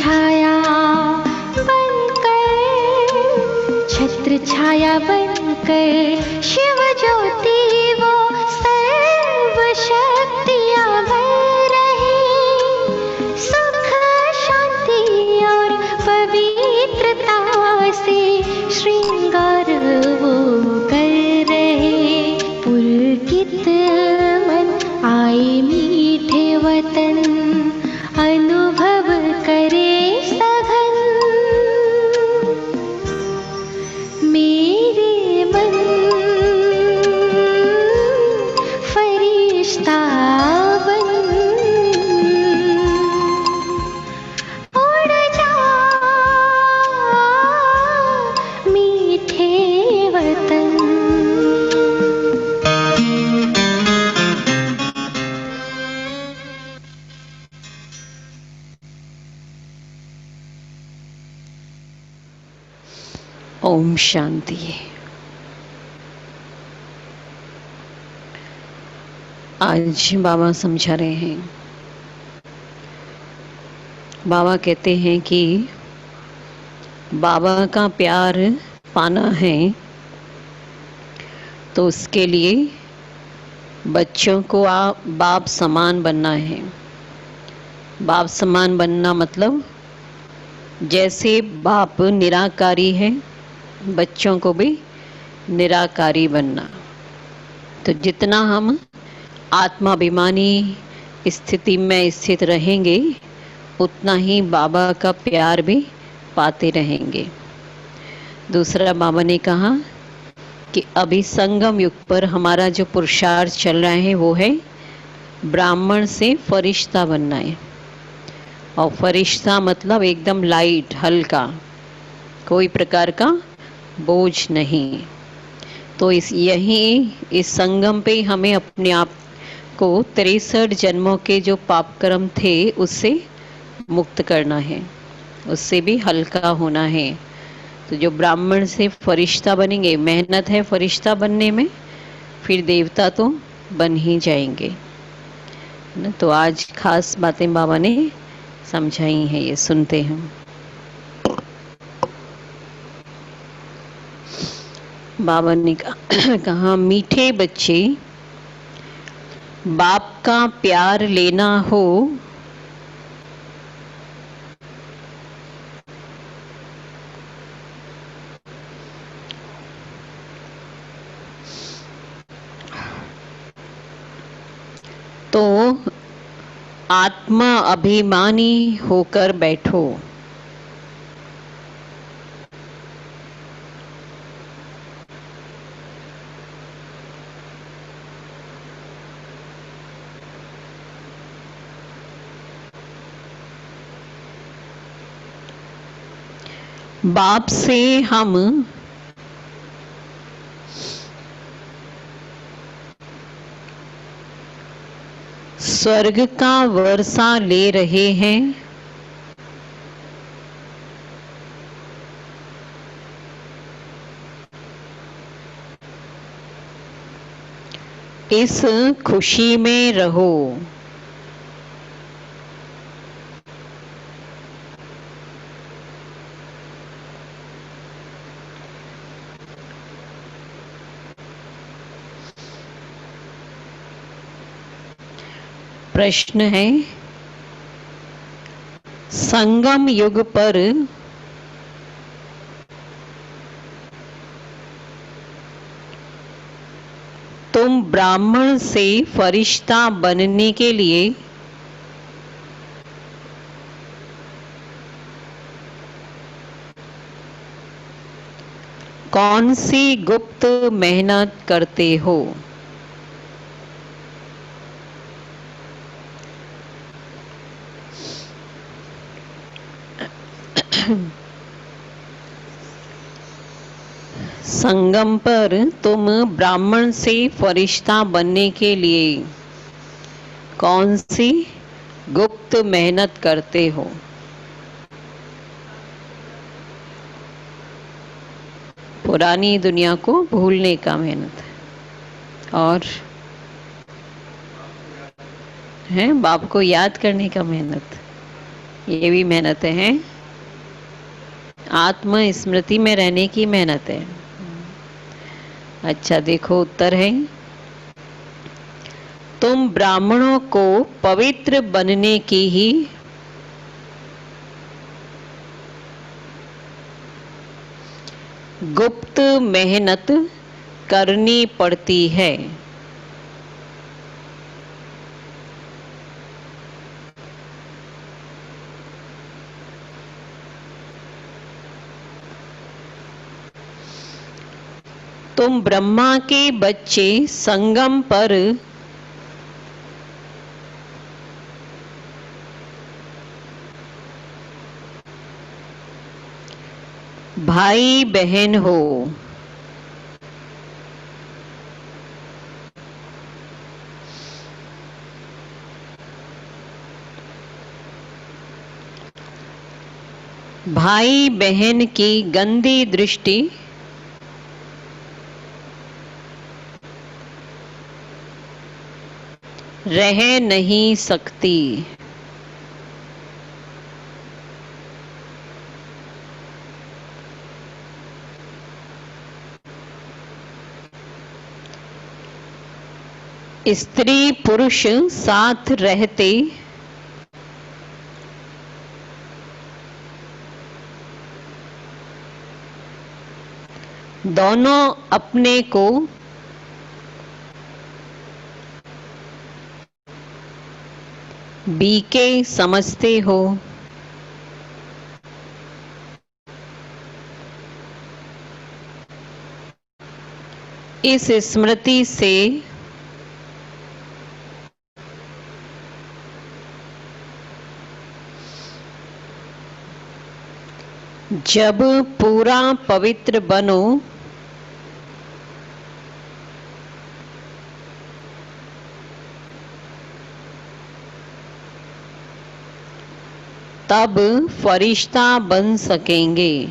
छाया बनकर, छत्र छाया बनकर शिव ज्योति वो सर्व शक्तियां भर रही, सुख शांति और पवित्रता से श्रृंगार वो कर रहे। पुलकित मन आए मीठे वतन, अनुभव करे सघन, मेरे मन फरिश्ता बन, उड़ जा मीठे वतन। ओम शांति। आज बाबा समझा रहे हैं। बाबा कहते हैं कि बाबा का प्यार पाना है तो उसके लिए बच्चों को बाप समान बनना है। बाप समान बनना मतलब जैसे बाप निराकारी है, बच्चों को भी निराकारी बनना। तो जितना हम आत्माभिमानी स्थिति में स्थित रहेंगे उतना ही बाबा का प्यार भी पाते रहेंगे। दूसरा बाबा ने कहा कि अभी संगम युग पर हमारा जो पुरुषार्थ चल रहा है वो है ब्राह्मण से फरिश्ता बनना है। और फरिश्ता मतलब एकदम लाइट, हल्का, कोई प्रकार का बोझ नहीं। तो इस संगम पे हमें अपने आप को 63 जन्मों के जो पाप कर्म थे उससे मुक्त करना है, उससे भी हल्का होना है। तो जो ब्राह्मण से फरिश्ता बनेंगे, मेहनत है फरिश्ता बनने में, फिर देवता तो बन ही जाएंगे ना। तो आज खास बातें बाबा ने समझाई हैं, ये सुनते हैं। बाबा ने कहा मीठे बच्चे, बाप का प्यार लेना हो तो आत्मा अभिमानी होकर बैठो। बाप से हम स्वर्ग का वर्षा ले रहे हैं। इस खुशी में रहो। प्रश्न है, संगम युग पर तुम ब्राह्मण से फरिश्ता बनने के लिए कौन सी गुप्त मेहनत करते हो? संगम पर तुम ब्राह्मण से फरिश्ता बनने के लिए कौन सी गुप्त मेहनत करते हो? पुरानी दुनिया को भूलने का मेहनत और है बाप को याद करने का मेहनत। ये भी मेहनत है, आत्म स्मृति में रहने की मेहनत है। अच्छा देखो उत्तर है, तुम ब्राह्मणों को पवित्र बनने की ही गुप्त मेहनत करनी पड़ती है। तुम ब्रह्मा के बच्चे संगम पर भाई बहन हो। भाई बहन की गंदी दृष्टि रह नहीं सकती। स्त्री पुरुष साथ रहते दोनों अपने को बीके समझते हो। इस स्मृति से जब पूरा पवित्र बनो तब फरिश्ता बन सकेंगे।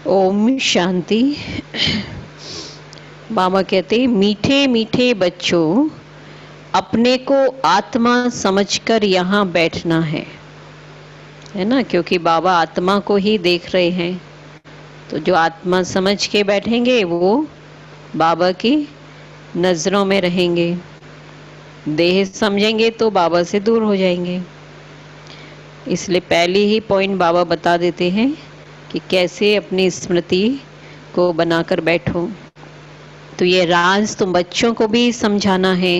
ओम शांति। बाबा कहते मीठे मीठे बच्चों, अपने को आत्मा समझकर यहाँ बैठना है ना, क्योंकि बाबा आत्मा को ही देख रहे हैं। तो जो आत्मा समझ के बैठेंगे वो बाबा की नजरों में रहेंगे। देह समझेंगे तो बाबा से दूर हो जाएंगे। इसलिए पहले ही पॉइंट बाबा बता देते हैं कि कैसे अपनी स्मृति को बनाकर बैठो। तो ये राज तुम बच्चों को भी समझाना है।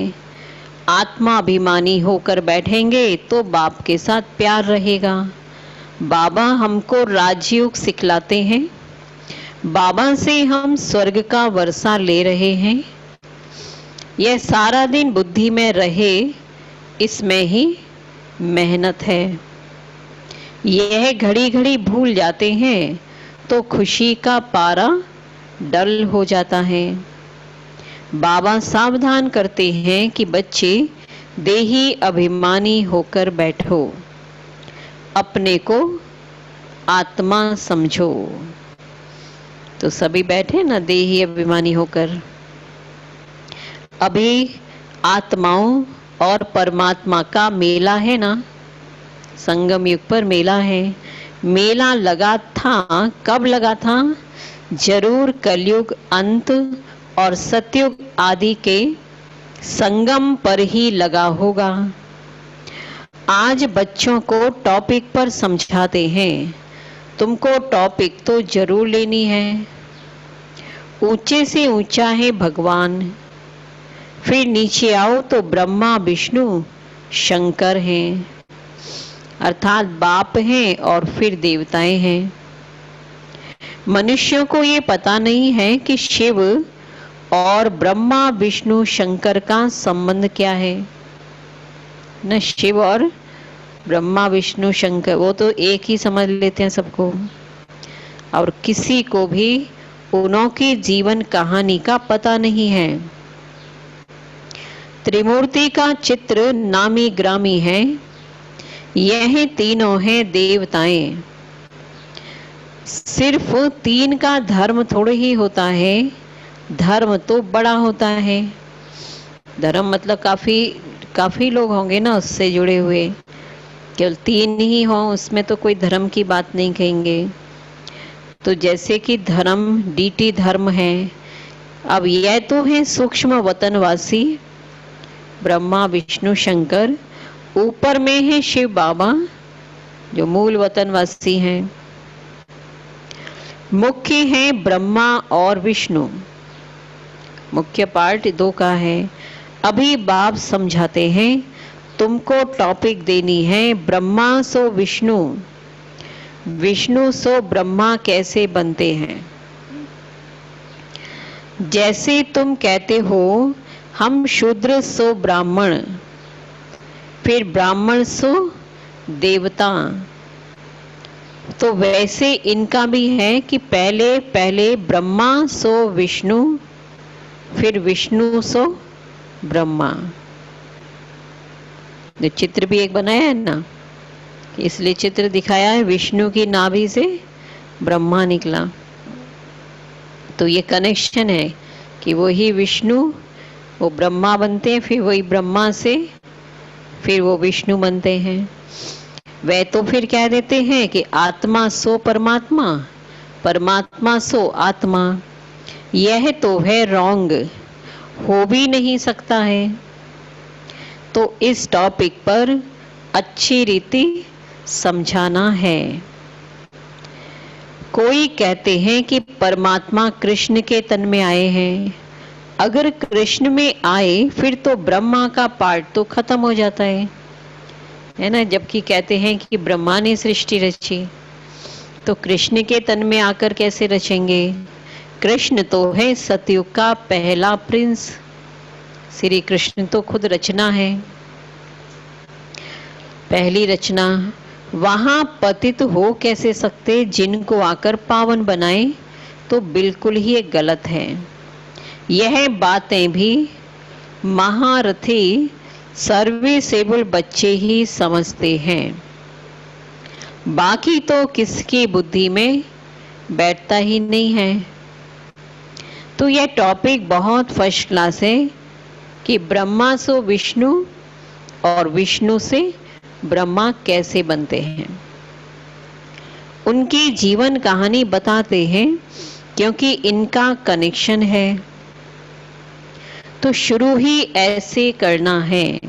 आत्मा अभिमानी होकर बैठेंगे तो बाप के साथ प्यार रहेगा। बाबा हमको राजयोग सिखलाते हैं, बाबा से हम स्वर्ग का वर्षा ले रहे हैं। यह सारा दिन बुद्धि में रहे, इसमें ही मेहनत है। यह घड़ी घड़ी भूल जाते हैं तो खुशी का पारा डल हो जाता है। बाबा सावधान करते हैं कि बच्चे देही अभिमानी होकर बैठो, अपने को आत्मा समझो। तो सभी बैठे ना देही अभिमानी होकर। अभी आत्माओं और परमात्मा का मेला है ना, संगम युग पर मेला है। मेला लगा था, कब लगा था? जरूर कलयुग अंत और सतयुग आदि के संगम पर ही लगा होगा। आज बच्चों को टॉपिक पर समझाते हैं। तुमको टॉपिक तो जरूर लेनी है। ऊंचे से ऊंचा है भगवान, फिर नीचे आओ तो ब्रह्मा विष्णु शंकर हैं, अर्थात बाप हैं और फिर देवताएं हैं। मनुष्यों को ये पता नहीं है कि शिव और ब्रह्मा विष्णु शंकर का संबंध क्या है न। शिव और ब्रह्मा विष्णु शंकर वो तो एक ही समझ लेते हैं सबको, और किसी को भी उनों की जीवन कहानी का पता नहीं है। त्रिमूर्ति का चित्र नामी ग्रामी है। यह तीनों हैं देवताएं। सिर्फ 3 का धर्म थोड़े ही होता है, धर्म तो बड़ा होता है। धर्म मतलब काफी काफी लोग होंगे ना उससे जुड़े हुए, केवल 3 ही हों उसमें तो कोई धर्म की बात नहीं कहेंगे। तो जैसे कि धर्म डीटी धर्म है, अब यह तो है सूक्ष्म वतनवासी ब्रह्मा विष्णु शंकर, ऊपर में है शिव बाबा जो मूल वतनवासी हैं। मुख्य है ब्रह्मा और विष्णु, मुख्य पार्ट 2 का है। अभी बाप समझाते हैं, तुमको टॉपिक देनी है ब्रह्मा सो विष्णु, विष्णु सो ब्रह्मा कैसे बनते हैं। जैसे तुम कहते हो हम शूद्र सो ब्राह्मण, फिर ब्राह्मण सो देवता, तो वैसे इनका भी है कि पहले पहले ब्रह्मा सो विष्णु, फिर विष्णु सो ब्रह्मा। जो चित्र भी एक बनाया है ना, इसलिए चित्र दिखाया है, विष्णु की नाभि से ब्रह्मा निकला। तो ये कनेक्शन है कि वही विष्णु वो ब्रह्मा बनते हैं, फिर वही ब्रह्मा से फिर वो विष्णु बनते हैं। वे तो फिर कह देते हैं कि आत्मा सो परमात्मा, परमात्मा सो आत्मा। यह तो है रॉन्ग, हो भी नहीं सकता है। तो इस टॉपिक पर अच्छी रीति समझाना है। कोई कहते हैं कि परमात्मा कृष्ण के तन में आए हैं, अगर कृष्ण में आए फिर तो ब्रह्मा का पार्ट तो खत्म हो जाता है ना। जबकि कहते हैं कि ब्रह्मा ने सृष्टि रची, तो कृष्ण के तन में आकर कैसे रचेंगे। कृष्ण तो है सतयुग का पहला प्रिंस, श्री कृष्ण तो खुद रचना है, पहली रचना। वहां पतित हो कैसे सकते, जिनको आकर पावन बनाए, तो बिल्कुल ही ये गलत है। यह बातें भी महारथी सर्विसेबल बच्चे ही समझते हैं, बाकी तो किसकी बुद्धि में बैठता ही नहीं है। तो यह टॉपिक बहुत फर्स्ट क्लास है कि ब्रह्मा से विष्णु और विष्णु से ब्रह्मा कैसे बनते हैं। उनकी जीवन कहानी बताते हैं क्योंकि इनका कनेक्शन है। तो शुरू ही ऐसे करना है,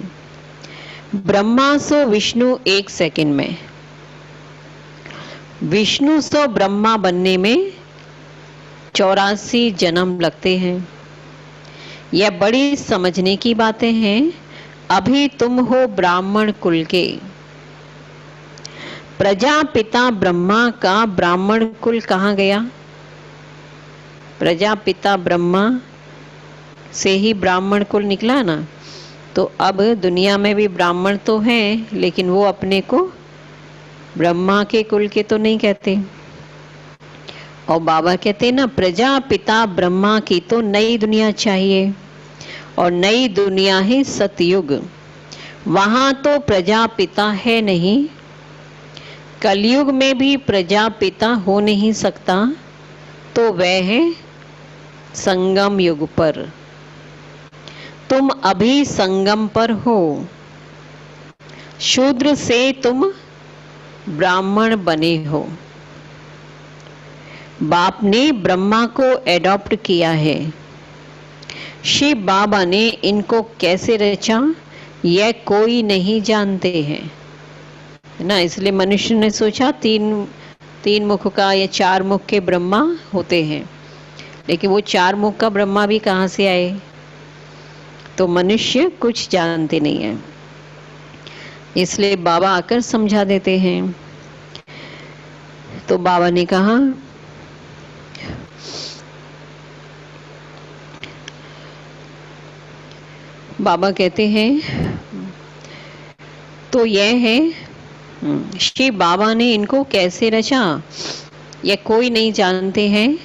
ब्रह्मा सो विष्णु 1 सेकंड में, विष्णु सो ब्रह्मा बनने में 84 जन्म लगते हैं। यह बड़ी समझने की बातें हैं। अभी तुम हो ब्राह्मण कुल के, प्रजापिता ब्रह्मा का ब्राह्मण कुल कहाँ गया। प्रजापिता ब्रह्मा से ही ब्राह्मण कुल निकला ना। तो अब दुनिया में भी ब्राह्मण तो हैं, लेकिन वो अपने को ब्रह्मा के कुल के तो नहीं कहते। और बाबा कहते ना, प्रजापिता ब्रह्मा की तो नई दुनिया चाहिए, और नई दुनिया है सतयुग। वहां तो प्रजापिता है नहीं, कलयुग में भी प्रजापिता हो नहीं सकता, तो वह है संगम युग पर। तुम अभी संगम पर हो, शूद्र से तुम ब्राह्मण बने हो। बाप ने ब्रह्मा को एडॉप्ट किया है। शिव बाबा ने इनको कैसे रचा यह कोई नहीं जानते हैं ना। इसलिए मनुष्य ने सोचा तीन मुख का या 4 मुख के ब्रह्मा होते हैं, लेकिन वो 4 मुख का ब्रह्मा भी कहाँ से आए। तो मनुष्य कुछ जानते नहीं है, इसलिए बाबा आकर समझा देते हैं। तो बाबा ने कहा, बाबा कहते हैं तो यह है शिव बाबा ने इनको कैसे रचा यह कोई नहीं जानते हैं।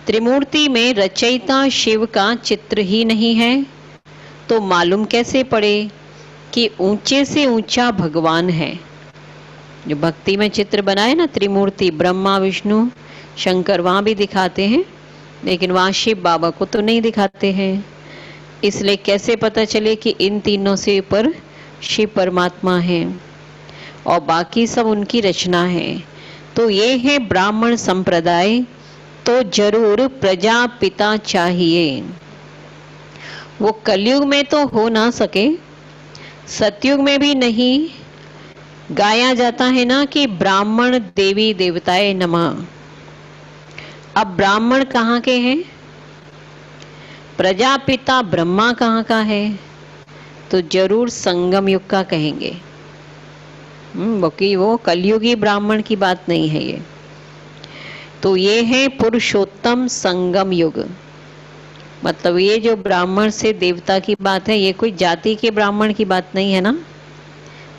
त्रिमूर्ति में रचयिता शिव का चित्र ही नहीं है, तो मालूम कैसे पड़े कि ऊंचे से ऊंचा भगवान है। जो भक्ति में चित्र बनाए ना त्रिमूर्ति, ब्रह्मा विष्णु शंकर वहाँ भी दिखाते हैं, लेकिन वहाँ शिव बाबा को तो नहीं दिखाते हैं। इसलिए कैसे पता चले कि इन तीनों से ऊपर शिव परमात्मा है और बाकी सब उनकी रचना है। तो ये है ब्राह्मण संप्रदाय, तो जरूर प्रजापिता चाहिए। वो कलयुग में तो हो ना सके, सतयुग में भी नहीं। गाया जाता है ना कि ब्राह्मण देवी देवताए नमः। अब ब्राह्मण कहाँ के हैं? प्रजापिता ब्रह्मा कहाँ का है? तो जरूर संगम युग का कहेंगे। बाकी वो कलयुगी ब्राह्मण की बात नहीं है ये। तो ये है पुरुषोत्तम संगम युग। मतलब ये जो ब्राह्मण से देवता की बात है, ये कोई जाति के ब्राह्मण की बात नहीं है ना।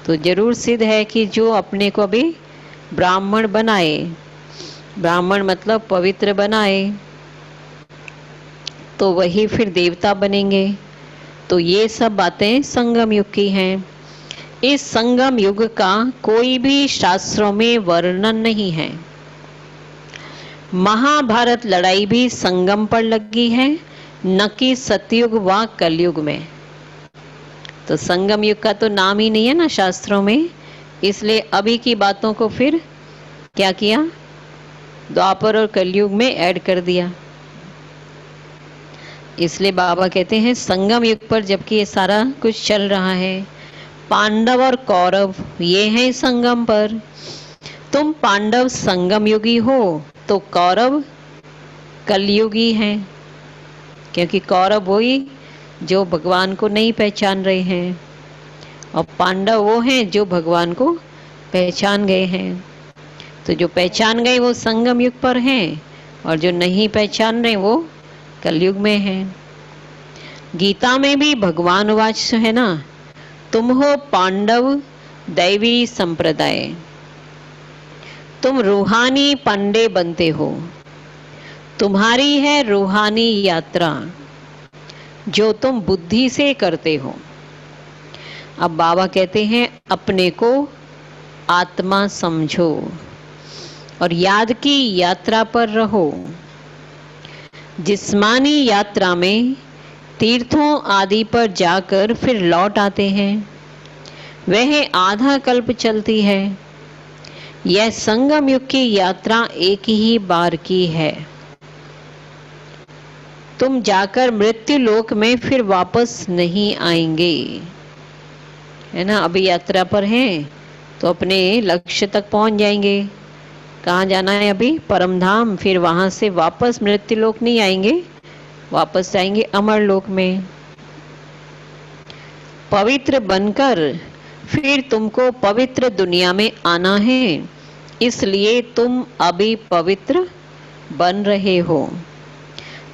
तो जरूर सिद्ध है कि जो अपने को भी ब्राह्मण बनाए, ब्राह्मण मतलब पवित्र बनाए, तो वही फिर देवता बनेंगे। तो ये सब बातें संगम युग की हैं। इस संगम युग का कोई भी शास्त्रों में वर्णन नहीं है। महाभारत लड़ाई भी संगम पर लगी है, न कि सतयुग व कलयुग में। तो संगम युग का तो नाम ही नहीं है ना शास्त्रों में, इसलिए अभी की बातों को फिर क्या किया, द्वापर और कलयुग में ऐड कर दिया। इसलिए बाबा कहते हैं संगम युग पर, जबकि ये सारा कुछ चल रहा है। पांडव और कौरव ये हैं संगम पर। तुम पांडव संगम युगी हो तो कौरव कलयुगी हैं, क्योंकि कौरव वही जो भगवान को नहीं पहचान रहे हैं और पांडव वो हैं जो भगवान को पहचान गए हैं। तो जो पहचान गए वो संगम युग पर हैं और जो नहीं पहचान रहे वो कलयुग में हैं। गीता में भी भगवान वाच है ना, तुम हो पांडव दैवी संप्रदाय, तुम रूहानी पंडे बनते हो, तुम्हारी है रूहानी यात्रा जो तुम बुद्धि से करते हो। अब बाबा कहते हैं अपने को आत्मा समझो और याद की यात्रा पर रहो। जिस्मानी यात्रा में तीर्थों आदि पर जाकर फिर लौट आते हैं, वह आधा कल्प चलती है। यह संगम युग की यात्रा एक ही बार की है। तुम जाकर मृत्यु लोक में फिर वापस नहीं आएंगे, है ना। अभी यात्रा पर हैं तो अपने लक्ष्य तक पहुंच जाएंगे। कहाँ जाना है अभी? परम धाम। फिर वहां से वापस मृत्यु लोक नहीं आएंगे, वापस आएंगे अमर लोक में। पवित्र बनकर फिर तुमको पवित्र दुनिया में आना है, इसलिए तुम अभी पवित्र बन रहे हो।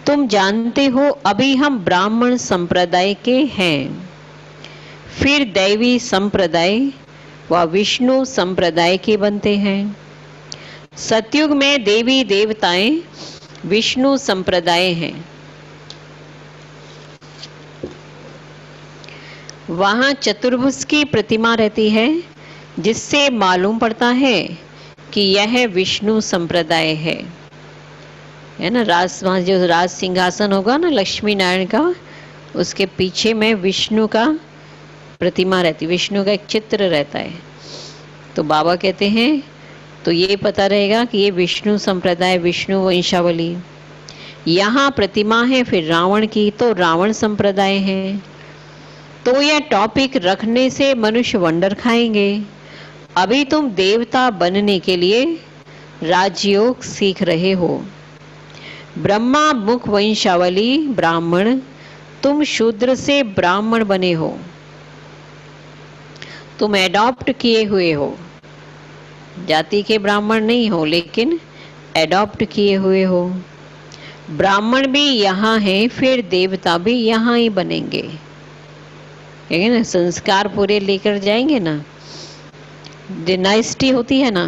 तुम जानते हो अभी हम ब्राह्मण संप्रदाय के हैं, फिर दैवी संप्रदाय व विष्णु संप्रदाय के बनते हैं। सतयुग में देवी देवताएं विष्णु संप्रदाय हैं। वहां चतुर्भुज की प्रतिमा रहती है, जिससे मालूम पड़ता है कि यह विष्णु संप्रदाय है ना। वहाँ जो राज सिंहासन होगा ना लक्ष्मी नारायण का, उसके पीछे में विष्णु का प्रतिमा रहती, विष्णु का एक चित्र रहता है। तो बाबा कहते हैं तो ये पता रहेगा कि ये विष्णु संप्रदाय, विष्णु वंशावली। यहाँ प्रतिमा है फिर रावण की, तो रावण संप्रदाय है। तो यह टॉपिक रखने से मनुष्य वंडर खाएंगे। अभी तुम देवता बनने के लिए राजयोग सीख रहे हो। ब्रह्मा मुख वंशावली ब्राह्मण, तुम शूद्र से ब्राह्मण बने हो। तुम एडॉप्ट किए हुए हो, जाति के ब्राह्मण नहीं हो, लेकिन एडॉप्ट किए हुए हो। ब्राह्मण भी यहाँ है, फिर देवता भी यहाँ ही बनेंगे, है ना। संस्कार पूरे लेकर जाएंगे ना। डायनेस्टी होती है ना,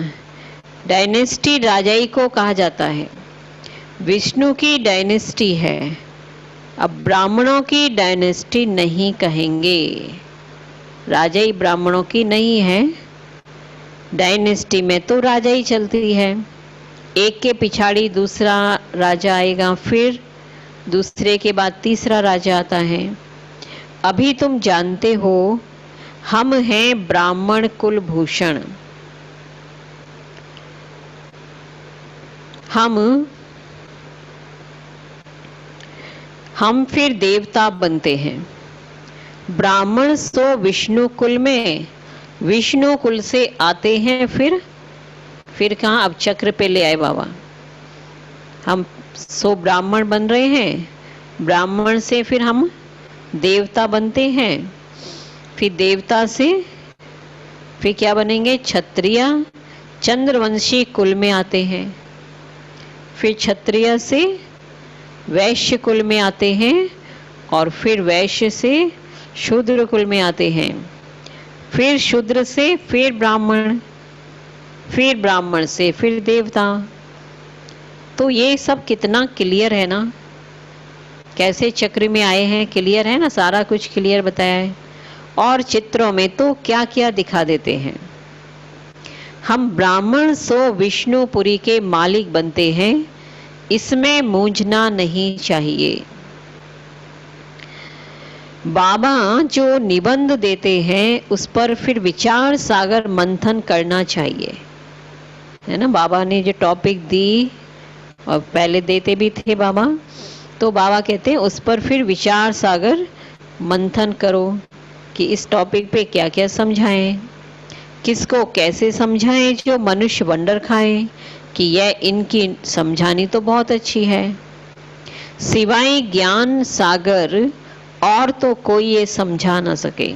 डायनेस्टी राजाई को कहा जाता है। विष्णु की डायनेस्टी है, अब ब्राह्मणों की डायनेस्टी नहीं कहेंगे। राजाई ब्राह्मणों की नहीं है, डायनेस्टी में तो राजाई चलती है। एक के पिछाड़ी दूसरा राजा आएगा, फिर दूसरे के बाद तीसरा राजा आता है। अभी तुम जानते हो हम हैं ब्राह्मण कुलभूषण। हम फिर देवता बनते हैं। ब्राह्मण सो विष्णु कुल में, विष्णु कुल से आते हैं, फिर कहाँ, अब चक्र पे ले आए बाबा। हम सो ब्राह्मण बन रहे हैं, ब्राह्मण से फिर हम देवता बनते हैं, फिर देवता से फिर क्या बनेंगे, क्षत्रिय, चंद्रवंशी कुल में आते हैं, फिर क्षत्रिय से वैश्य कुल में आते हैं, और फिर वैश्य से शूद्र कुल में आते हैं, फिर शूद्र से फिर ब्राह्मण, फिर ब्राह्मण से फिर देवता। तो ये सब कितना क्लियर है ना, कैसे चक्र में आए हैं, क्लियर है ना, सारा कुछ क्लियर बताया है। और चित्रों में तो क्या क्या दिखा देते हैं। हम ब्राह्मण सो विष्णुपुरी के मालिक बनते हैं, इसमें मूंझना नहीं चाहिए। बाबा जो निबंध देते हैं उस पर फिर विचार सागर मंथन करना चाहिए, है ना। बाबा ने जो टॉपिक दी और पहले देते भी थे बाबा, तो बाबा कहते हैं उस पर फिर विचार सागर मंथन करो कि इस टॉपिक पे क्या क्या समझाएं, किसको कैसे समझाएं, जो मनुष्य वंडर खाए कि यह इनकी समझानी तो बहुत अच्छी है, सिवाय ज्ञान सागर और तो कोई ये समझा ना सके।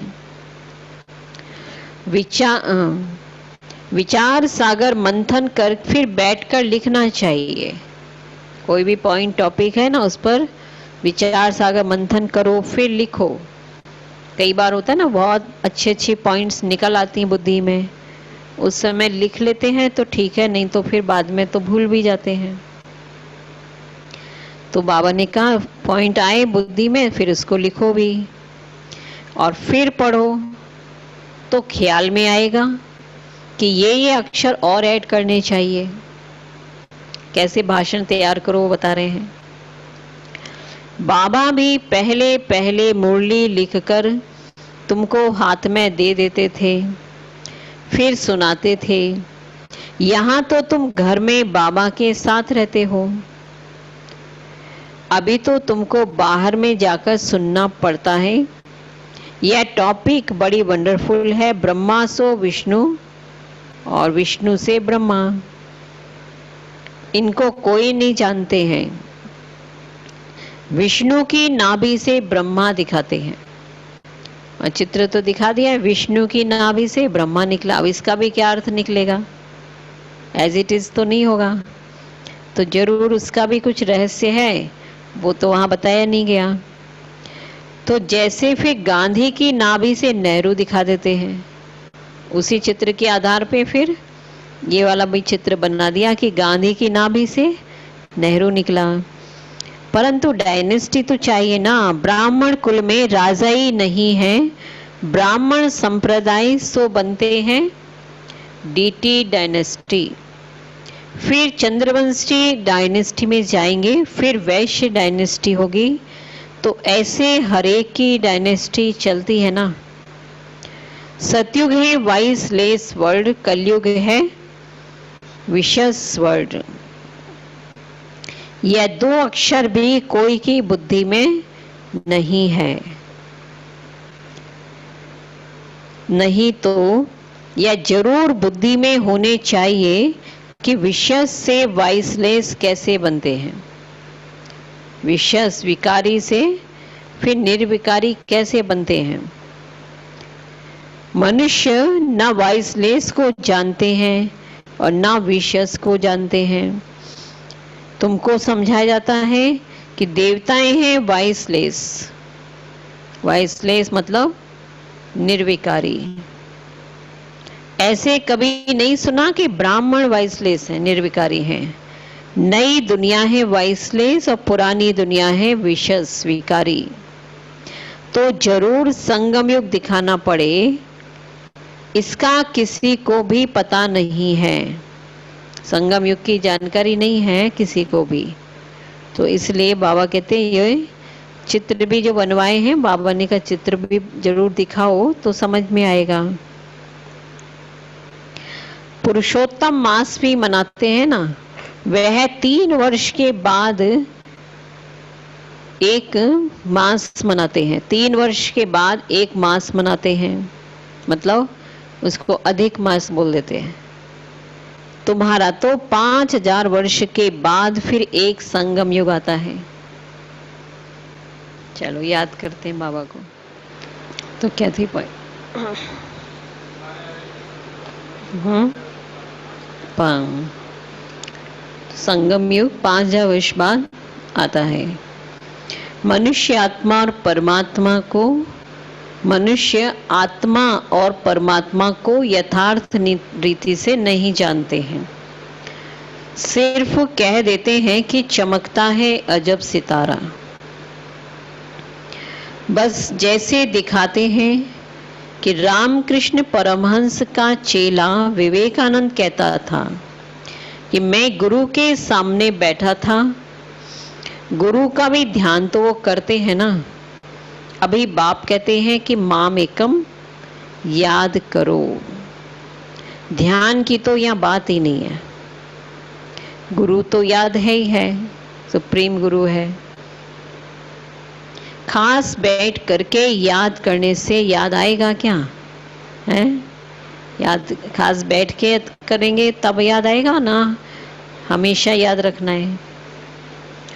विचार सागर मंथन कर फिर बैठकर लिखना चाहिए। कोई भी पॉइंट टॉपिक है ना, उस पर विचार सागर मंथन करो फिर लिखो। कई बार होता है ना, बहुत अच्छे अच्छे पॉइंट्स निकल आती हैं बुद्धि में, उस समय लिख लेते हैं तो ठीक है, नहीं तो फिर बाद में तो भूल भी जाते हैं। तो बाबा ने कहा पॉइंट आए बुद्धि में फिर उसको लिखो भी, और फिर पढ़ो तो ख्याल में आएगा कि ये अक्षर और ऐड करने चाहिए। कैसे भाषण तैयार करो वो बता रहे हैं। बाबा भी पहले पहले मुरली लिखकर तुमको हाथ में दे देते थे, फिर सुनाते थे। यहाँ तो तुम घर में बाबा के साथ रहते हो, अभी तो तुमको बाहर में जाकर सुनना पड़ता है। यह टॉपिक बड़ी वंडरफुल है। ब्रह्मा सो विष्णु और विष्णु से ब्रह्मा, इनको कोई नहीं जानते हैं। विष्णु की नाभि से ब्रह्मा दिखाते हैं, और चित्र तो दिखा दिया है, विष्णु की नाभि से ब्रह्मा निकला। अब इसका भी क्या अर्थ निकलेगा, एज इट इज तो नहीं होगा, तो जरूर उसका भी कुछ रहस्य है, वो तो वहां बताया नहीं गया। तो जैसे फिर गांधी की नाभि से नेहरू दिखा देते हैं, उसी चित्र के आधार पे फिर ये वाला भी चित्र बना दिया कि गांधी की नाभि से नेहरू निकला। परंतु डायनेस्टी तो चाहिए ना, ब्राह्मण कुल में राजा ही नहीं है, ब्राह्मण संप्रदाय सो बनते हैं डीटी डायनेस्टी, फिर चंद्रवंशी डायनेस्टी में जाएंगे, फिर वैश्य डायनेस्टी होगी। तो ऐसे हरेक की डायनेस्टी चलती है ना। सतयुग है वाइसलेस वर्ल्ड, कलयुग है विशस वर्ल्ड। यह दो अक्षर भी कोई की बुद्धि में नहीं है, नहीं तो यह जरूर बुद्धि में होने चाहिए कि विशस से वाइसलेस कैसे बनते हैं, विशस विकारी से फिर निर्विकारी कैसे बनते हैं। मनुष्य न वाइसलेस को जानते हैं और न विशस को जानते हैं। तुमको समझाया जाता है कि देवताएं हैं वाइसलेस, वाइसलेस मतलब निर्विकारी। ऐसे कभी नहीं सुना कि ब्राह्मण वाइसलेस है, निर्विकारी हैं। नई दुनिया है वाइसलेस और पुरानी दुनिया है विशस विकारी। तो जरूर संगम युग दिखाना पड़े, इसका किसी को भी पता नहीं है। संगम युग की जानकारी नहीं है किसी को भी, तो इसलिए बाबा कहते हैं ये चित्र भी जो बनवाए हैं बाबा ने का चित्र भी जरूर दिखाओ तो समझ में आएगा। पुरुषोत्तम मास भी मनाते हैं ना, वह 3 वर्ष के बाद एक मास मनाते हैं, 3 वर्ष के बाद एक मास मनाते हैं, मतलब उसको अधिक मास बोल देते हैं। तुम्हारा तो 5000 वर्ष के बाद फिर एक संगम युग आता है। चलो याद करते हैं बाबा को। तो क्या थी संगम युग 5000 वर्ष बाद आता है। मनुष्य आत्मा और परमात्मा को यथार्थ रीति से नहीं जानते हैं, सिर्फ कह देते हैं कि चमकता है अजब सितारा। बस जैसे दिखाते हैं कि रामकृष्ण परमहंस का चेला विवेकानंद कहता था कि मैं गुरु के सामने बैठा था। गुरु का भी ध्यान तो वो करते हैं ना। अभी बाप कहते हैं कि माम एकम याद करो, ध्यान की तो यहाँ बात ही नहीं है। गुरु तो याद है ही है, सुप्रीम गुरु है। खास बैठ करके याद करने से याद आएगा क्या है? याद खास बैठ के करेंगे तब याद आएगा ना। हमेशा याद रखना है,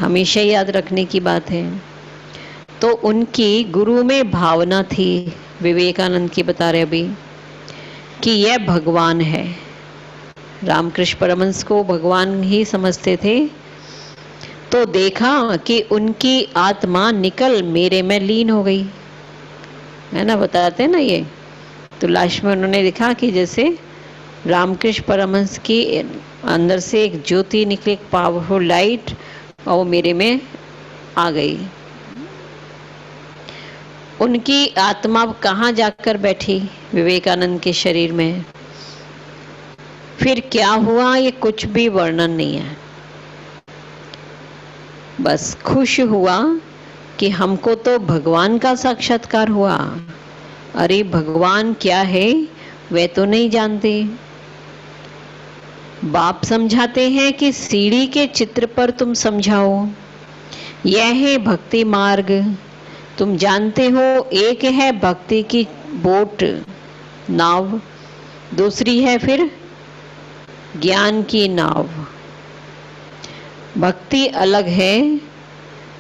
हमेशा याद रखने की बात है। तो उनकी गुरु में भावना थी, विवेकानंद की बता रहे अभी, कि यह भगवान है। रामकृष्ण परमहंस को भगवान ही समझते थे। तो देखा कि उनकी आत्मा निकल मेरे में लीन हो गई, है ना, बताते हैं ना ये। तो लास्ट में उन्होंने देखा कि जैसे रामकृष्ण परमहंस की अंदर से एक ज्योति निकली, एक पावरफुल लाइट, और वो मेरे में आ गई। उनकी आत्मा कहाँ जाकर बैठी? विवेकानंद के शरीर में। फिर क्या हुआ ये कुछ भी वर्णन नहीं है, बस खुश हुआ कि हमको तो भगवान का साक्षात्कार हुआ। अरे भगवान क्या है वे तो नहीं जानते। बाप समझाते हैं कि सीढ़ी के चित्र पर तुम समझाओ, यह है भक्ति मार्ग। तुम जानते हो, एक है भक्ति की बोट नाव, दूसरी है फिर ज्ञान की नाव। भक्ति अलग है।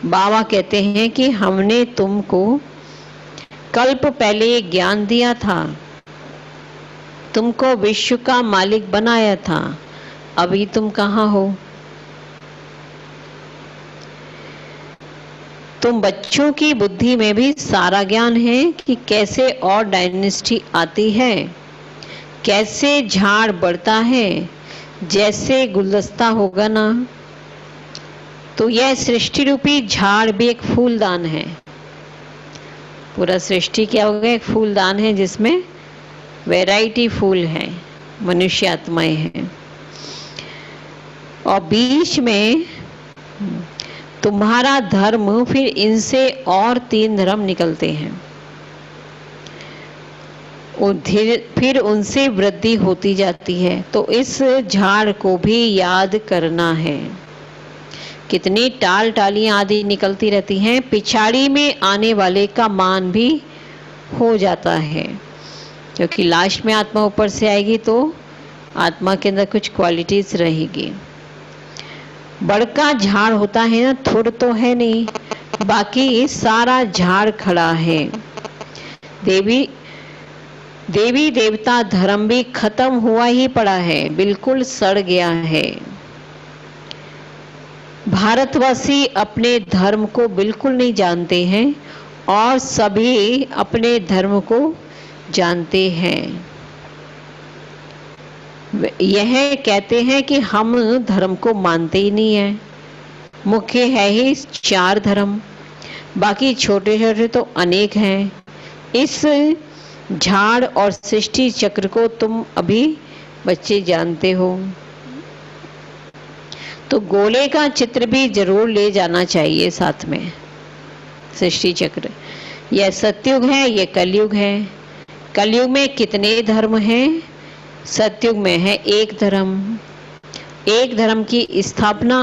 बाबा कहते हैं कि हमने तुमको कल्प पहले ज्ञान दिया था, तुमको विश्व का मालिक बनाया था, अभी तुम कहाँ हो? तुम बच्चों की बुद्धि में भी सारा ज्ञान है कि कैसे और डायनेस्टी आती है, कैसे झाड़ बढ़ता है। जैसे गुलदस्ता होगा ना, तो यह सृष्टि रूपी झाड़ भी एक फूलदान है। पूरा सृष्टि क्या होगा? एक फूलदान है जिसमें वैरायटी फूल है, मनुष्य आत्माएं हैं। और बीच में तुम्हारा धर्म, फिर इनसे और 3 धर्म निकलते हैं। फिर उनसे वृद्धि होती जाती है। तो इस झाड़ को भी याद करना है। कितनी टाल टालियां आदि निकलती रहती हैं, पिछाड़ी में आने वाले का मान भी हो जाता है, क्योंकि लास्ट में आत्मा ऊपर से आएगी तो आत्मा के अंदर कुछ क्वालिटीज रहेगी। बड़का झाड़ होता है ना, थोड़ा तो है नहीं, बाकी सारा झाड़ खड़ा है। देवी देवता धर्म भी खत्म हुआ ही पड़ा है, बिल्कुल सड़ गया है। भारतवासी अपने धर्म को बिल्कुल नहीं जानते हैं और सभी अपने धर्म को जानते हैं। यह कहते हैं कि हम धर्म को मानते ही नहीं हैं। मुख्य है ही 4 धर्म, बाकी छोटे छोटे तो अनेक हैं। इस झाड़ और सृष्टि चक्र को तुम अभी बच्चे जानते हो, तो गोले का चित्र भी जरूर ले जाना चाहिए साथ में। सृष्टि चक्र, यह सतयुग है, यह कलयुग है। कलयुग में कितने धर्म हैं? सतयुग में है एक धर्म। एक धर्म की स्थापना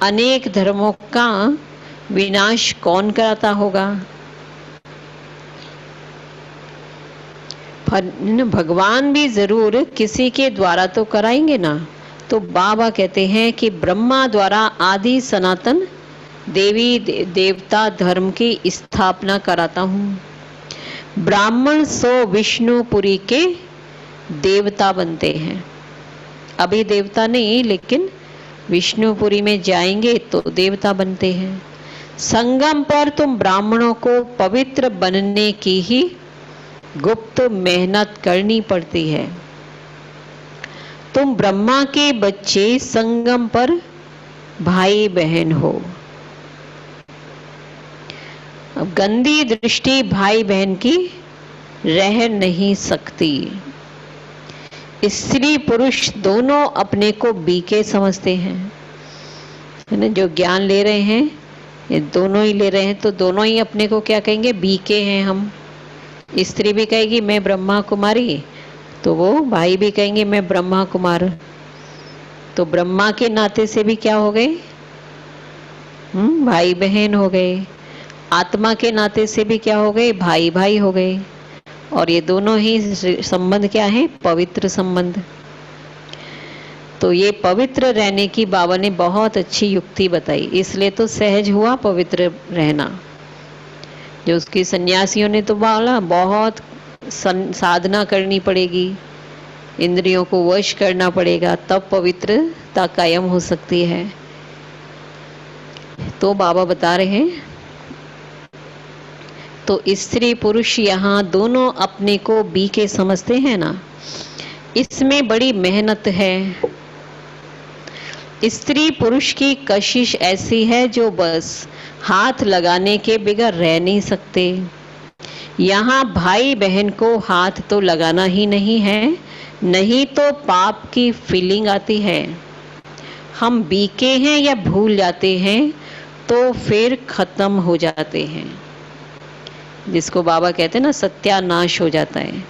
अनेक धर्मों का विनाश कौन कराता होगा? भगवान भी जरूर किसी के द्वारा तो कराएंगे ना। तो बाबा कहते हैं कि ब्रह्मा द्वारा आदि सनातन देवी देवता धर्म की स्थापना कराता हूँ। ब्राह्मण सो विष्णुपुरी के देवता बनते हैं। अभी देवता नहीं, लेकिन विष्णुपुरी में जाएंगे तो देवता बनते हैं। संगम पर तुम ब्राह्मणों को पवित्र बनने की ही गुप्त मेहनत करनी पड़ती है। तुम ब्रह्मा के बच्चे संगम पर भाई बहन हो। अब गंदी दृष्टि भाई बहन की रह नहीं सकती। स्त्री पुरुष दोनों अपने को बीके समझते हैं, है ना। जो ज्ञान ले रहे हैं ये दोनों ही ले रहे हैं, तो दोनों ही अपने को क्या कहेंगे? बीके हैं हम। स्त्री भी कहेगी मैं ब्रह्मा कुमारी, तो वो भाई भी कहेंगे मैं ब्रह्मा कुमार। तो ब्रह्मा के नाते से भी क्या हो गए? भाई बहन हो गए। आत्मा के नाते से भी क्या हो गए? भाई भाई हो गए। और ये दोनों ही संबंध क्या है? पवित्र संबंध। तो ये पवित्र रहने की बाबा ने बहुत अच्छी युक्ति बताई, इसलिए तो सहज हुआ पवित्र रहना। जो उसकी सन्यासियों ने तो बोला बहुत साधना करनी पड़ेगी, इंद्रियों को वश करना पड़ेगा, तब पवित्रता कायम हो सकती है। तो बाबा बता रहे हैं, तो स्त्री पुरुष यहाँ दोनों अपने को बीके समझते हैं ना, इसमें बड़ी मेहनत है। स्त्री पुरुष की कशिश ऐसी है जो बस हाथ लगाने के बगैर रह नहीं सकते। यहाँ भाई बहन को हाथ तो लगाना ही नहीं है, नहीं तो पाप की फीलिंग आती है। हम बीके हैं या भूल जाते हैं तो फिर खत्म हो जाते हैं, जिसको बाबा कहते हैं ना सत्यानाश हो जाता है।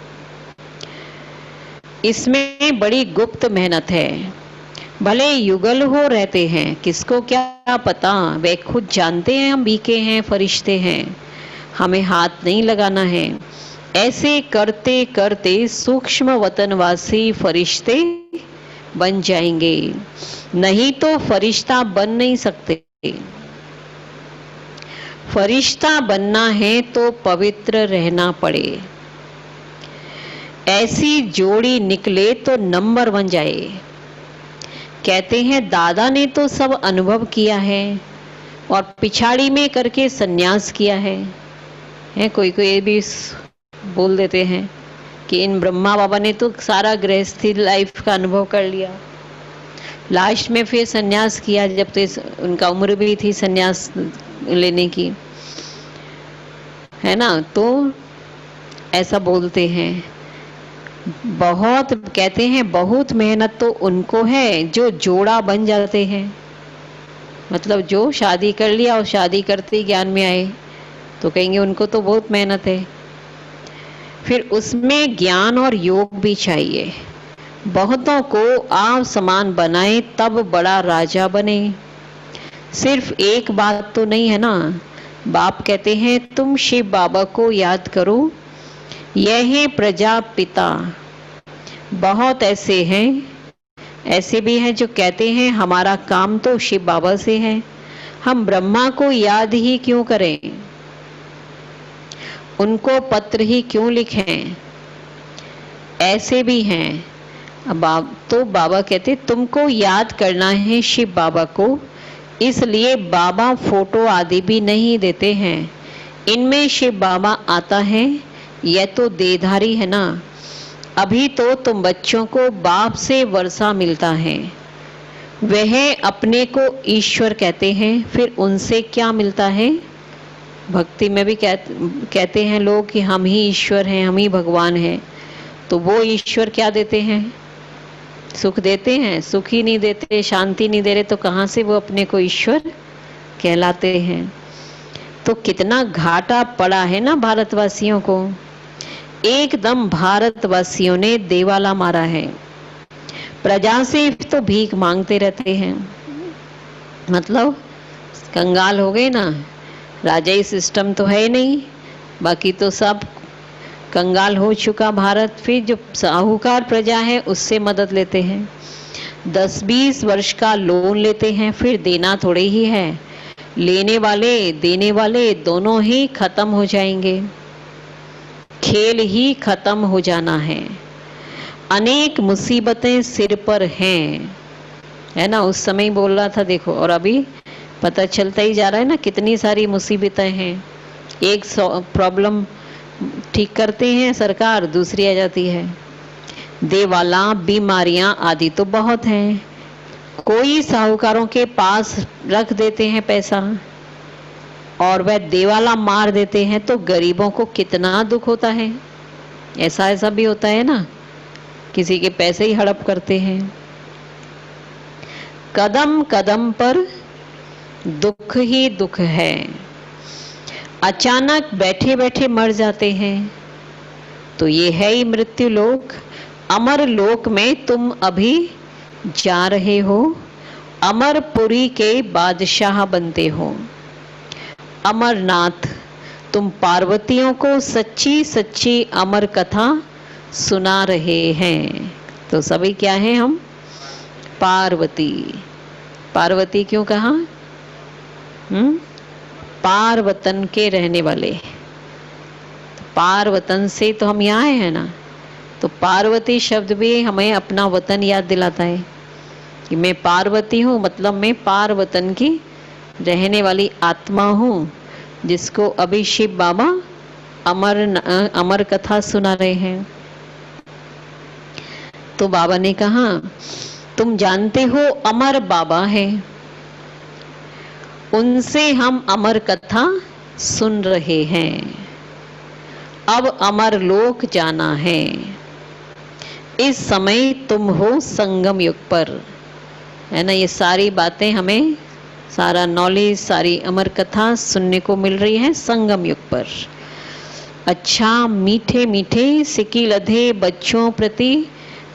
इसमें बड़ी गुप्त मेहनत है। भले युगल हो रहते हैं, किसको क्या पता, वे खुद जानते हैं हम बीके हैं, फरिश्ते हैं, हमें हाथ नहीं लगाना है। ऐसे करते करते सूक्ष्म वतनवासी फरिश्ते बन जाएंगे, नहीं तो फरिश्ता बन नहीं सकते। फरिश्ता बनना है तो पवित्र रहना पड़े। ऐसी जोड़ी निकले तो नंबर बन जाए। कहते हैं दादा ने तो सब अनुभव किया है और पिछाड़ी में करके सन्यास किया है। कोई कोई भी बोल देते हैं कि इन ब्रह्मा बाबा ने तो सारा गृहस्थी लाइफ का अनुभव कर लिया, लास्ट में फिर सन्यास किया, जब तो उनका उम्र भी थी सन्यास लेने की, है ना। तो ऐसा बोलते हैं। बहुत कहते हैं बहुत मेहनत तो उनको है जो जोड़ा बन जाते हैं, मतलब जो शादी कर लिया और शादी करते ही ज्ञान में आए, तो कहेंगे उनको तो बहुत मेहनत है। फिर उसमें ज्ञान और योग भी चाहिए। बहुतों को आप समान बनाए तब बड़ा राजा बने। सिर्फ एक बात तो नहीं है ना। बाप कहते हैं तुम शिव बाबा को याद करो, यह है प्रजापिता। बहुत ऐसे हैं, ऐसे भी हैं जो कहते हैं हमारा काम तो शिव बाबा से है, हम ब्रह्मा को याद ही क्यों करें, उनको पत्र ही क्यों लिखें। ऐसे भी हैं। अब तो बाबा कहते तुमको याद करना है शिव बाबा को, इसलिए बाबा फोटो आदि भी नहीं देते हैं। इनमें शिव बाबा आता है, यह तो देहधारी है ना। अभी तो तुम बच्चों को बाप से वर्षा मिलता है, वह अपने को ईश्वर कहते हैं, फिर उनसे क्या मिलता है। भक्ति में भी कहते हैं लोग कि हम ही ईश्वर हैं, हम ही भगवान हैं, तो वो ईश्वर क्या देते हैं, सुख देते हैं? सुख ही नहीं देते, शांति नहीं दे रहे, तो कहाँ से वो अपने को ईश्वर कहलाते हैं? तो कितना घाटा पड़ा है ना भारतवासियों को। एकदम भारतवासियों ने देवाला मारा है। प्रजा से तो भीख मांगते रहते हैं, मतलब कंगाल हो गए ना। राजाई सिस्टम तो है नहीं, बाकी तो सब कंगाल हो चुका भारत। फिर जो साहूकार प्रजा है उससे मदद लेते हैं, 10-20 वर्ष का लोन लेते हैं, फिर देना थोड़े ही है। लेने वाले देने वाले दोनों ही खत्म हो जाएंगे, खेल ही खत्म हो जाना है। अनेक मुसीबतें सिर पर हैं, है ना। उस समय बोल रहा था देखो, और अभी पता चलता ही जा रहा है ना कितनी सारी मुसीबतें हैं। एक प्रॉब्लम ठीक करते हैं सरकार, दूसरी आ जाती है। देवाला, बीमारियां आदि तो बहुत हैं। कोई साहूकारों के पास रख देते हैं पैसा और वह देवाला मार देते हैं, तो गरीबों को कितना दुख होता है। ऐसा भी होता है ना, किसी के पैसे ही हड़प करते हैं। कदम कदम पर दुख ही दुख है। अचानक बैठे बैठे मर जाते हैं, तो ये है ही मृत्यु लोक। अमर लोक में तुम अभी जा रहे हो, अमरपुरी के बादशाह बनते हो। अमरनाथ, तुम पार्वतियों को सच्ची सच्ची अमर कथा सुना रहे हैं। तो सभी क्या हैं हम? पार्वती। पार्वती क्यों कहा? पार वतन के रहने वाले। तो पार वतन से तो हम यहाँ हैं ना, तो पार्वती शब्द भी हमें अपना वतन याद दिलाता है कि मैं पार्वती हूँ, मतलब मैं पार वतन की रहने वाली आत्मा हूँ, जिसको अभी शिव बाबा अमर कथा सुना रहे हैं। तो बाबा ने कहा, तुम जानते हो अमर बाबा है, उनसे हम अमर कथा सुन रहे हैं। अब अमर लोक जाना है। इस समय तुम हो संगम युग पर, है ना। ये सारी बातें हमें, सारा नॉलेज, सारी अमर कथा सुनने को मिल रही है संगम युग पर। अच्छा, मीठे मीठे सिकी लधे बच्चों प्रति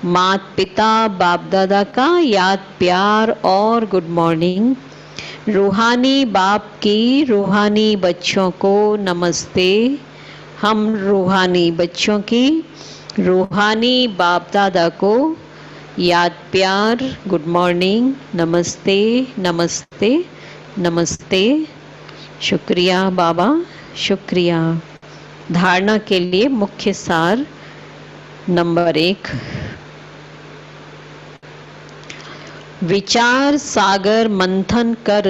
माता पिता बाप दादा का याद प्यार और गुड मॉर्निंग। रूहानी बाप की रूहानी बच्चों को नमस्ते। हम रूहानी बच्चों की रूहानी बाप दादा को याद प्यार गुड मॉर्निंग, नमस्ते नमस्ते नमस्ते। शुक्रिया बाबा, शुक्रिया। धारणा के लिए मुख्य सार नंबर 1, विचार सागर मंथन कर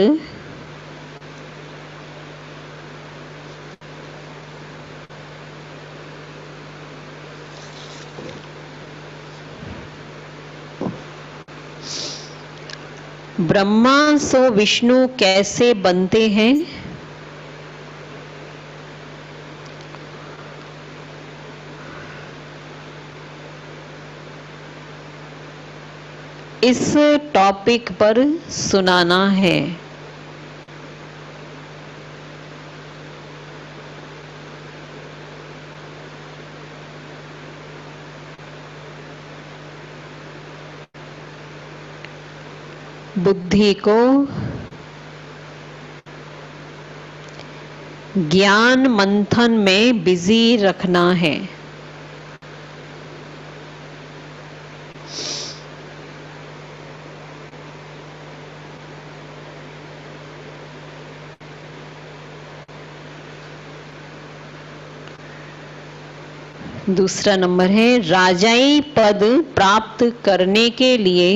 ब्रह्मा सो विष्णु कैसे बनते हैं, इस टॉपिक पर सुनाना है। बुद्धि को ज्ञान मंथन में बिजी रखना है। दूसरा नंबर है, राजाई पद प्राप्त करने के लिए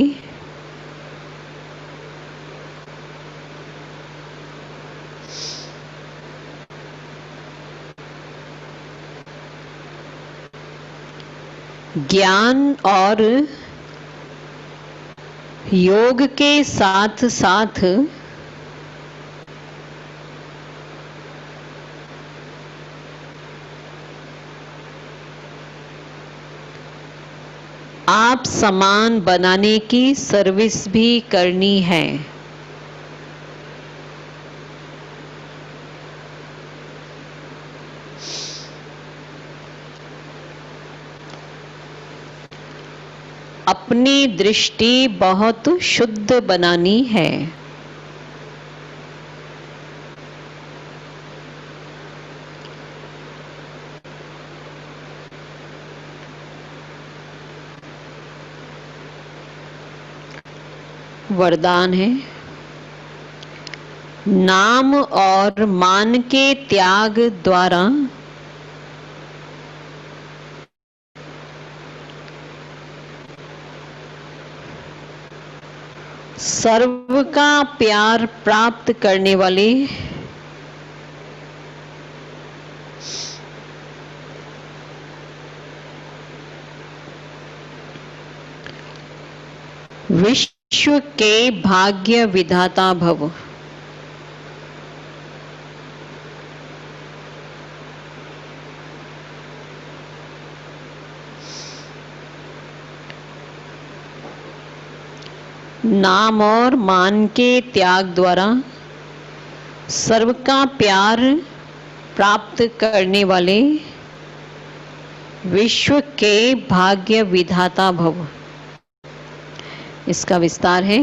ज्ञान और योग के साथ साथ आप समान बनाने की सर्विस भी करनी है। अपनी दृष्टि बहुत शुद्ध बनानी है। वरदान है, नाम और मान के त्याग द्वारा सर्व का प्यार प्राप्त करने वाले विश्व के भाग्य विधाता भव। नाम और मान के त्याग द्वारा सर्व का प्यार प्राप्त करने वाले विश्व के भाग्य विधाता भव। इसका विस्तार है,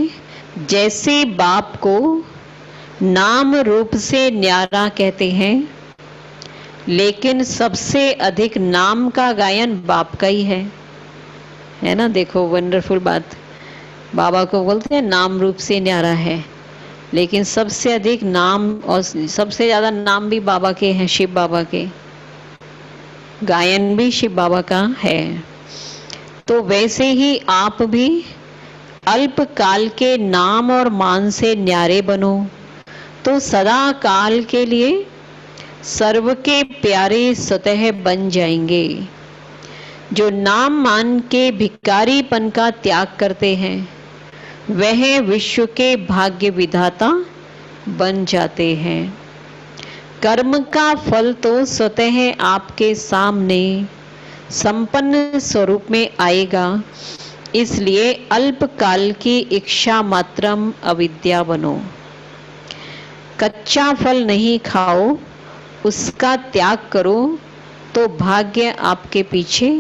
जैसे बाप को नाम रूप से न्यारा कहते हैं, लेकिन सबसे अधिक नाम का गायन बाप का ही है ना। देखो वंडरफुल बात, बाबा को बोलते हैं नाम रूप से न्यारा है, लेकिन सबसे अधिक नाम और सबसे ज्यादा नाम भी बाबा के हैं, शिव बाबा के। गायन भी शिव बाबा का है। तो वैसे ही आप भी अल्प काल के नाम और मान से न्यारे बनो, तो सदा काल के लिए सर्व के प्यारे स्वतः बन जाएंगे। जो नाम मान के भिखारीपन का त्याग करते हैं, वह विश्व के भाग्य विधाता बन जाते हैं। कर्म का फल तो स्वतः आपके सामने संपन्न स्वरूप में आएगा, इसलिए अल्पकाल की इच्छा मात्रम अविद्या बनो। कच्चा फल नहीं खाओ, उसका त्याग करो, तो भाग्य आपके पीछे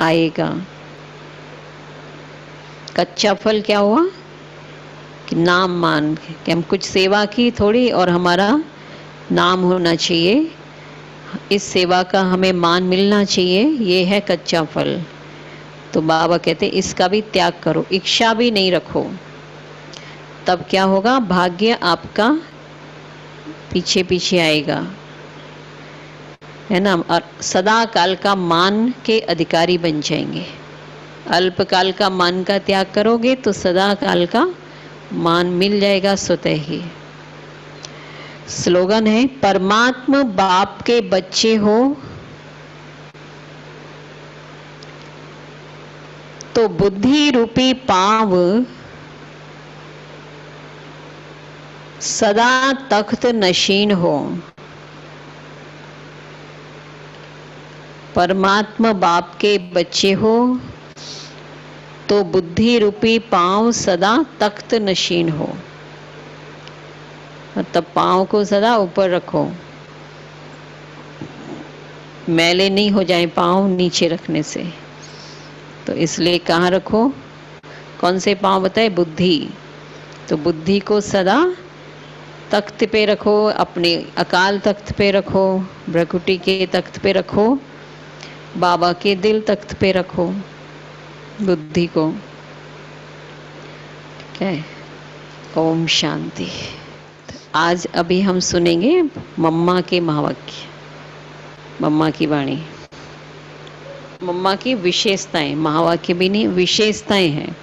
आएगा। कच्चा फल क्या हुआ कि नाम मान कि हम कुछ सेवा की थोड़ी और हमारा नाम होना चाहिए, इस सेवा का हमें मान मिलना चाहिए, ये है कच्चा फल। तो बाबा कहते इसका भी त्याग करो, इच्छा भी नहीं रखो, तब क्या होगा, भाग्य आपका पीछे पीछे आएगा, है ना। और सदा काल का मान के अधिकारी बन जाएंगे। अल्पकाल का मान का त्याग करोगे तो सदा काल का मान मिल जाएगा स्वतः ही। स्लोगन है, परमात्मा बाप के बच्चे हो तो बुद्धि रूपी पांव सदा तख्त नशीन हो। परमात्मा बाप के बच्चे हो तो बुद्धि रूपी पांव सदा तख्त नशीन हो, मतलब पांव को सदा ऊपर रखो, मैले नहीं हो जाए पांव नीचे रखने से। तो इसलिए कहाँ रखो, कौन से पांव बताए, बुद्धि। तो बुद्धि को सदा तख्त पे रखो, अपने अकाल तख्त पे रखो, भ्रकुटी के तख्त पे रखो, बाबा के दिल तख्त पे रखो बुद्धि को। क्या है? ओम शांति। आज अभी हम सुनेंगे मम्मा के महावाक्य, मम्मा की वाणी, मम्मा की विशेषताएं, महावाक्य भी नहीं, विशेषताएं हैं।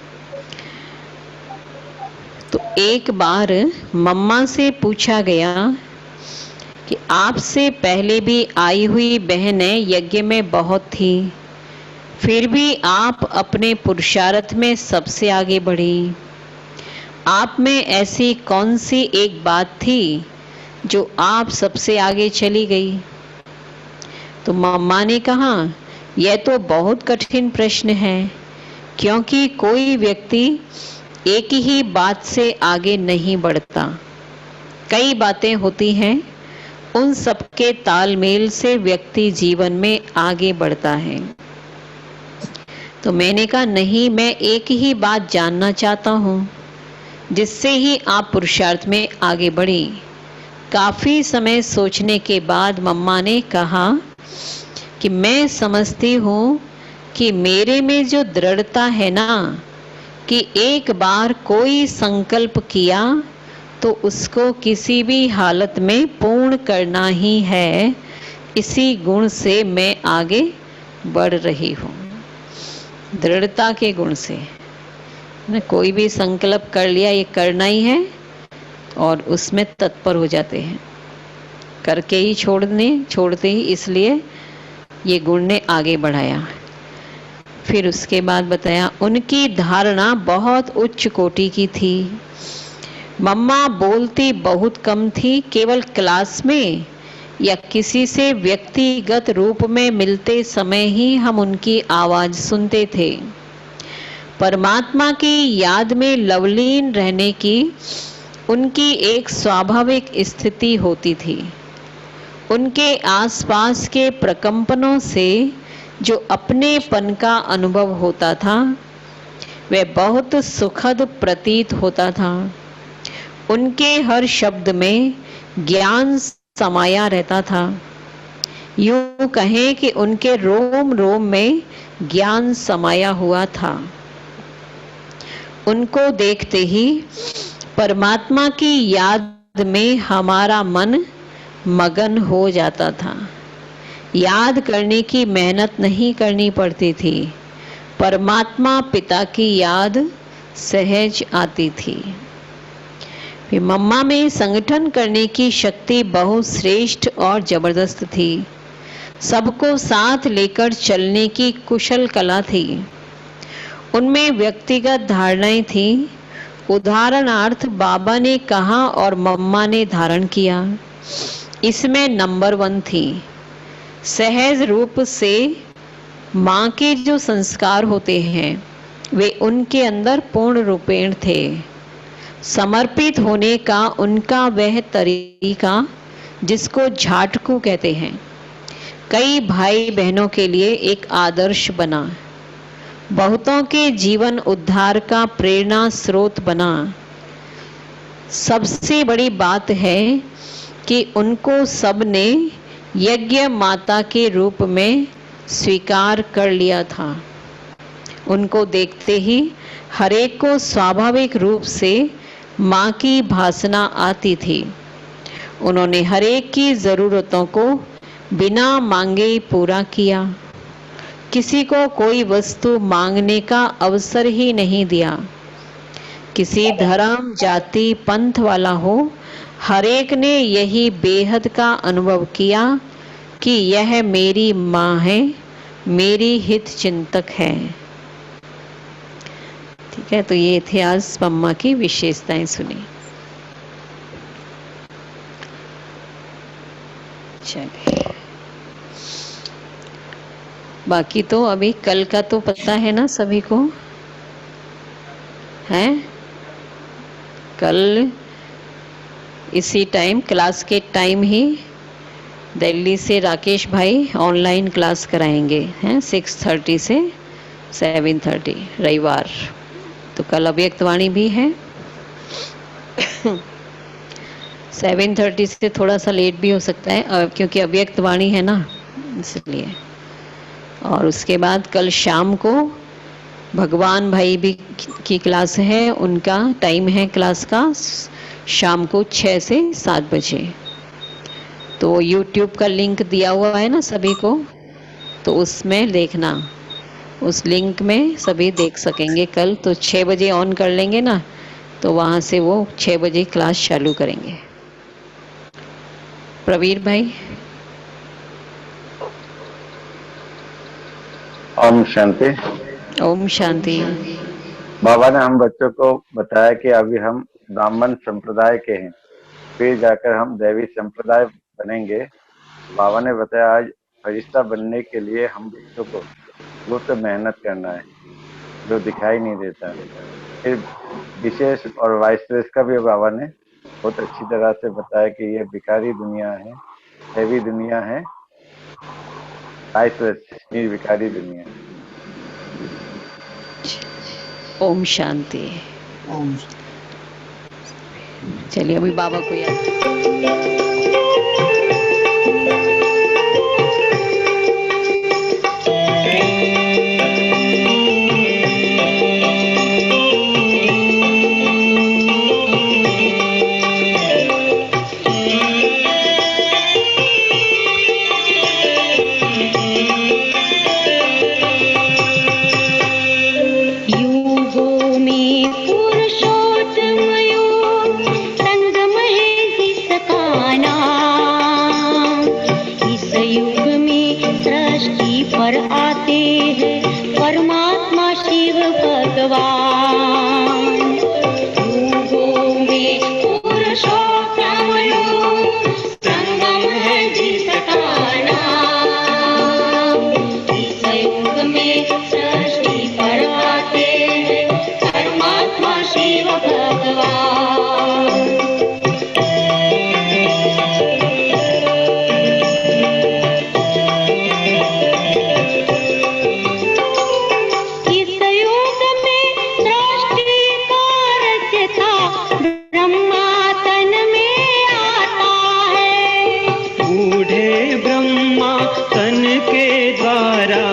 तो एक बार मम्मा से पूछा गया कि आपसे पहले भी आई हुई बहनें यज्ञ में बहुत थी, फिर भी आप अपने पुरुषार्थ में सबसे आगे बढ़ी। आप में ऐसी कौन सी एक बात थी जो आप सबसे आगे चली गई? तो मम्मा ने कहा, यह तो बहुत कठिन प्रश्न है, क्योंकि कोई व्यक्ति एक ही बात से आगे नहीं बढ़ता, कई बातें होती हैं, उन सबके तालमेल से व्यक्ति जीवन में आगे बढ़ता है। तो मैंने कहा नहीं, मैं एक ही बात जानना चाहता हूँ जिससे ही आप पुरुषार्थ में आगे बढ़ी। काफी समय सोचने के बाद मम्मा ने कहा कि मैं समझती हूँ कि मेरे में जो दृढ़ता है ना, कि एक बार कोई संकल्प किया तो उसको किसी भी हालत में पूर्ण करना ही है, इसी गुण से मैं आगे बढ़ रही हूँ। दृढ़ता के गुण से ना, कोई भी संकल्प कर लिया ये करना ही है और उसमें तत्पर हो जाते हैं, करके ही छोड़ते ही, इसलिए ये गुण ने आगे बढ़ाया। फिर उसके बाद बताया उनकी धारणा बहुत उच्च कोटि की थी। मम्मा बोलती बहुत कम थी, केवल क्लास में या किसी से व्यक्तिगत रूप में मिलते समय ही हम उनकी आवाज सुनते थे। परमात्मा की याद में लवलीन रहने की उनकी एक स्वाभाविक स्थिति होती थी। उनके आसपास के प्रकंपनों से जो अपनेपन का अनुभव होता था वह बहुत सुखद प्रतीत होता था। उनके हर शब्द में ज्ञान समाया रहता था। यूं कहें कि उनके रोम रोम में ज्ञान समाया हुआ था। उनको देखते ही परमात्मा की याद में हमारा मन मगन हो जाता था। याद करने की मेहनत नहीं करनी पड़ती थी, परमात्मा पिता की याद सहज आती थी। फिर मम्मा में संगठन करने की शक्ति बहुत श्रेष्ठ और जबरदस्त थी। सबको साथ लेकर चलने की कुशल कला थी। उनमें व्यक्तिगत धारणाएं थी। उदाहरणार्थ बाबा ने कहा और मम्मा ने धारण किया, इसमें नंबर 1 थी। सहज रूप से माँ के जो संस्कार होते हैं वे उनके अंदर पूर्ण रूपेण थे। समर्पित होने का उनका वह तरीका जिसको झाटकू कहते हैं, कई भाई बहनों के लिए एक आदर्श बना, बहुतों के जीवन उद्धार का प्रेरणा स्रोत बना। सबसे बड़ी बात है कि उनको सबने यज्ञ माता के रूप में स्वीकार कर लिया था। उनको देखते ही हरेक को स्वाभाविक रूप से माँ की भासना आती थी। उन्होंने हरेक की ज़रूरतों को बिना मांगे पूरा किया। किसी को कोई वस्तु मांगने का अवसर ही नहीं दिया। किसी धर्म जाति पंथ वाला हो, हरेक ने यही बेहद का अनुभव किया कि यह मेरी माँ है, मेरी हित चिंतक है। ठीक है, तो ये थे आज मम्मा की विशेषताएं सुनी। चलिए, बाकी तो अभी कल का तो पता है ना सभी को, है कल इसी टाइम, क्लास के टाइम ही दिल्ली से राकेश भाई ऑनलाइन क्लास कराएंगे, हैं 6:30 से 7:30 रविवार। तो कल अव्यक्तवाणी भी है 7:30 से थोड़ा सा लेट भी हो सकता है क्योंकि अव्यक्तवाणी है ना, इसलिए। और उसके बाद कल शाम को भगवान भाई भी की क्लास है, उनका टाइम है क्लास का शाम को 6 से 7 बजे। तो YouTube का लिंक दिया हुआ है ना सभी को, तो उसमें देखना, उस लिंक में सभी देख सकेंगे। कल तो 6 बजे ऑन कर लेंगे ना, तो वहाँ से वो 6 बजे क्लास चालू करेंगे। प्रवीर भाई। ओम शांति। ओम शांति। बाबा ने हम बच्चों को बताया कि अभी हम ब्राह्मण संप्रदाय के हैं, फिर जाकर हम दैवी संप्रदाय बनेंगे। बाबा ने बताया आज फरिश्ता बनने के लिए हम बच्चों को बहुत मेहनत करना है। जो दिखाई नहीं देता। फिर विशेष और वाइसलेस का भी बाबा ने बहुत अच्छी तरह से बताया कि ये भिखारी दुनिया है, हैवी दुनिया है, वाइसलेस निर्विकारी दुनिया। ओम शांति। ओम चलिए अभी बाबा को याद। युगों में पुरुषोत्तम योग संगम है जिसका नाम। इस युग में सृष्टि पर आते हैं परमात्मा शिव भगवान। युगों में पुरुषोत्तम योग संगम है जिसका नाम। इस युग में सृष्टि पर आते हैं परमात्मा शिव भगवान। इस युग में सृष्टि का रचता ब्रह्मा तन में आता है। बूढ़े ब्रह्मा तन के द्वारा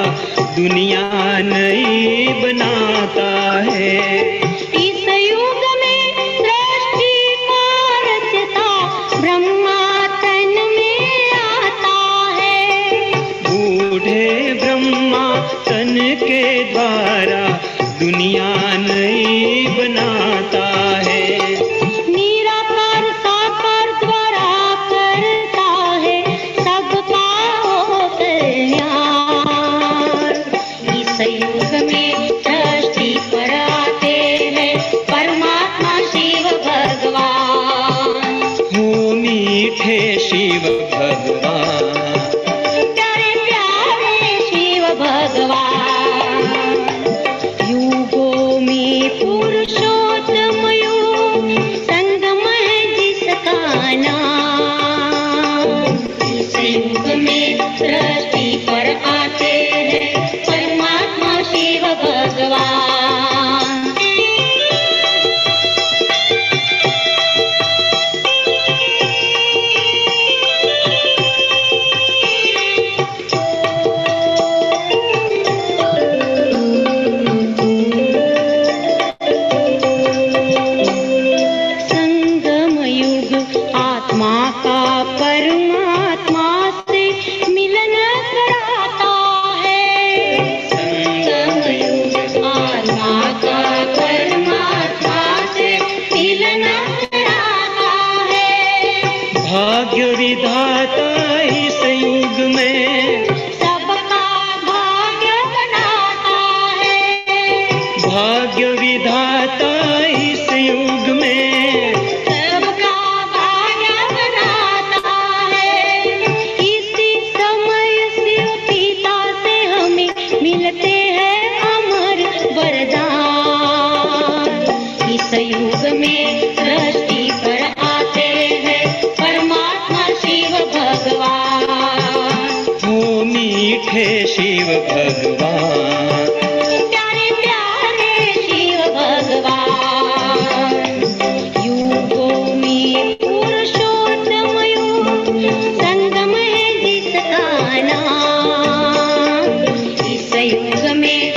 दुनिया नई बनाता है। इस युग में सृष्टि का रचता ब्रह्मा तन में आता है। बूढ़े ब्रह्मा तन के द्वारा दुनिया नई बनाता है। निराकार साकार द्वारा करता है सबका हो कल्याण। इस युग में सृष्टि पर आते हैं परमात्मा शिव भगवान। हो मीठे शिव भगवान, प्यारे प्यारे शिव भगवान। युगों में पुरुषोत्तम योग संगम है जिसका नाम। इस युग में सृष्टि पर आते हैं परमात्मा शिव भगवान। संगम युग आत्मा का परमात्मा से मिलन कराता है। संगम युग आत्मा का परमात्मा से मिलन कराता है। भाग्य विधाता इस युग में, सबका भाग्य बनाता है। भाग्य विधाता इस युग में, सबका भाग्य बनाता है। इसी समय शिव पिता से हमें मिलते हैं अमर वरदान। इस युग में सृष्टि पर आते हैं परमात्मा शिव भगवान। हो मीठे शिव भगवान, प्यारे प्यारे शिव भगवान। युगों में पुरुषोत्तम योग संगम है जिसका नाम। इस युग में